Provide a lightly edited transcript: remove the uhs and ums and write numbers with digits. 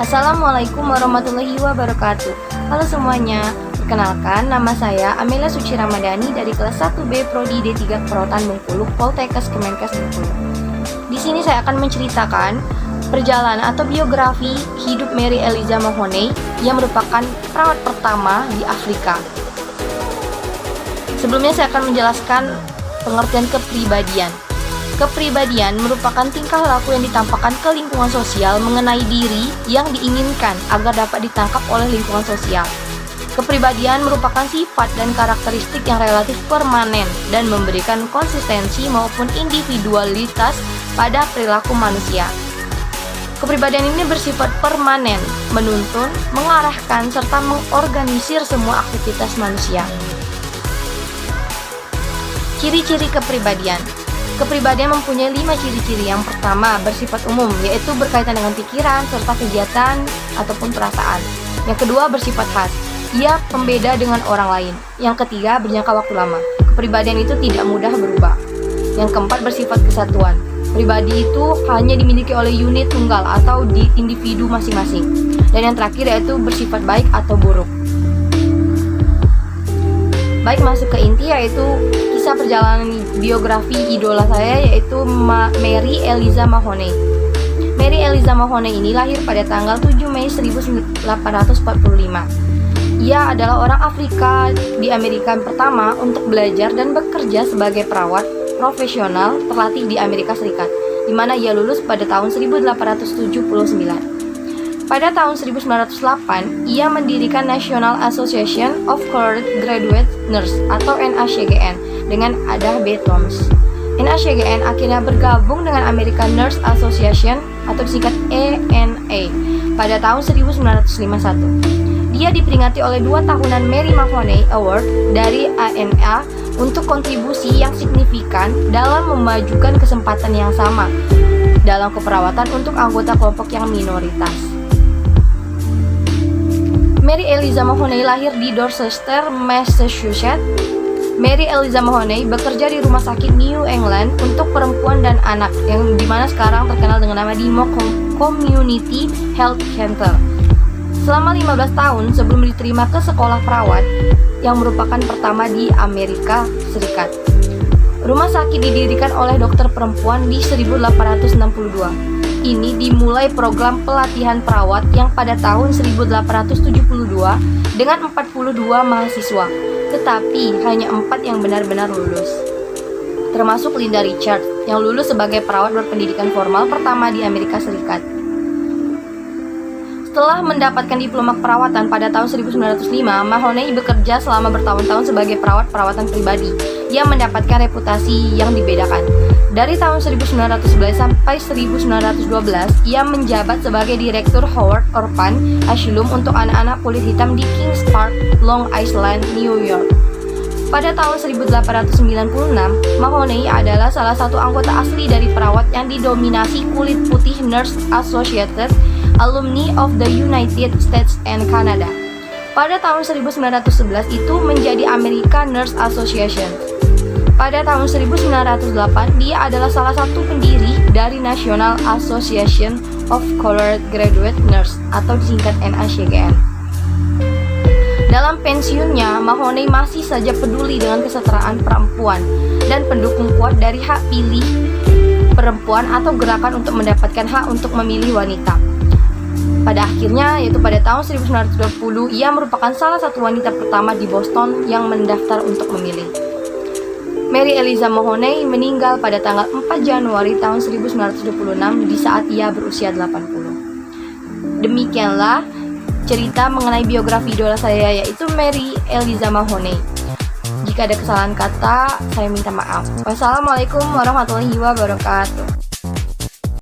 Assalamualaikum warahmatullahi wabarakatuh. Halo semuanya, perkenalkan nama saya Amelia Suci Ramadhani dari kelas 1B Prodi D3 Keperawatan Bengkulu, Poltekkes Kemenkes Bengkulu. Di sini saya akan menceritakan perjalanan atau biografi hidup Mary Eliza Mahoney yang merupakan perawat pertama di Afrika. Sebelumnya saya akan menjelaskan pengertian kepribadian. Kepribadian merupakan tingkah laku yang ditampakkan ke lingkungan sosial mengenai diri yang diinginkan agar dapat ditangkap oleh lingkungan sosial. Kepribadian merupakan sifat dan karakteristik yang relatif permanen dan memberikan konsistensi maupun individualitas pada perilaku manusia. Kepribadian ini bersifat permanen, menuntun, mengarahkan, serta mengorganisir semua aktivitas manusia. Ciri-ciri kepribadian. Kepribadian mempunyai 5 ciri-ciri. Yang pertama, bersifat umum, yaitu berkaitan dengan pikiran serta kegiatan ataupun perasaan. Yang kedua, bersifat khas, ia pembeda dengan orang lain. Yang ketiga, berjangka waktu lama. Kepribadian itu tidak mudah berubah. Yang keempat, bersifat kesatuan. Pribadi itu hanya dimiliki oleh unit tunggal atau di individu masing-masing. Dan yang terakhir yaitu bersifat baik atau buruk. Baik, masuk ke inti, yaitu kisah perjalanan biografi idola saya, yaitu Mary Eliza Mahoney. Mary Eliza Mahoney ini lahir pada tanggal 7 Mei 1845. Ia adalah orang Afrika di Amerika pertama untuk belajar dan bekerja sebagai perawat profesional terlatih di Amerika Serikat, di mana ia lulus pada tahun 1879. Pada tahun 1908, ia mendirikan National Association of Colored Graduate Nurse atau NACGN dengan Ada B. Thomas. NACGN akhirnya bergabung dengan American Nurse Association atau disingkat ANA pada tahun 1951. Dia diperingati oleh 2 tahunan Mary Mahoney Award dari ANA untuk kontribusi yang signifikan dalam memajukan kesempatan yang sama dalam keperawatan untuk anggota kelompok yang minoritas. Mary Eliza Mahoney lahir di Dorchester, Massachusetts. Mary Eliza Mahoney bekerja di Rumah Sakit New England untuk perempuan dan anak yang dimana sekarang terkenal dengan nama DeMoss Community Health Center. Selama 15 tahun sebelum diterima ke sekolah perawat yang merupakan pertama di Amerika Serikat. Rumah sakit didirikan oleh dokter perempuan di 1862. Ini dimulai program pelatihan perawat yang pada tahun 1872 dengan 42 mahasiswa, tetapi hanya 4 yang benar-benar lulus. Termasuk Linda Richards yang lulus sebagai perawat berpendidikan formal pertama di Amerika Serikat. Setelah mendapatkan diploma keperawatan pada tahun 1905, Mahoney bekerja selama bertahun-tahun sebagai perawat perawatan pribadi yang mendapatkan reputasi yang dibedakan. Dari tahun 1911 sampai 1912, ia menjabat sebagai Direktur Howard Orphan Asylum untuk anak-anak kulit hitam di Kings Park, Long Island, New York. Pada tahun 1896, Mahoney adalah salah satu anggota asli dari perawat yang didominasi kulit putih Nurse Associated Alumni of the United States and Canada. Pada tahun 1911 itu menjadi American Nurse Association. Pada tahun 1908, dia adalah salah satu pendiri dari National Association of Colored Graduate Nurse atau disingkat NACGN. Dalam pensiunnya, Mahoney masih saja peduli dengan kesetaraan perempuan dan pendukung kuat dari hak pilih perempuan atau gerakan untuk mendapatkan hak untuk memilih wanita. Pada akhirnya, yaitu pada tahun 1920, ia merupakan salah satu wanita pertama di Boston yang mendaftar untuk memilih. Mary Eliza Mahoney meninggal pada tanggal 4 Januari tahun 1926 di saat ia berusia 80. Demikianlah cerita mengenai biografi idola saya, yaitu Mary Eliza Mahoney. Jika ada kesalahan kata, saya minta maaf. Wassalamualaikum warahmatullahi wabarakatuh.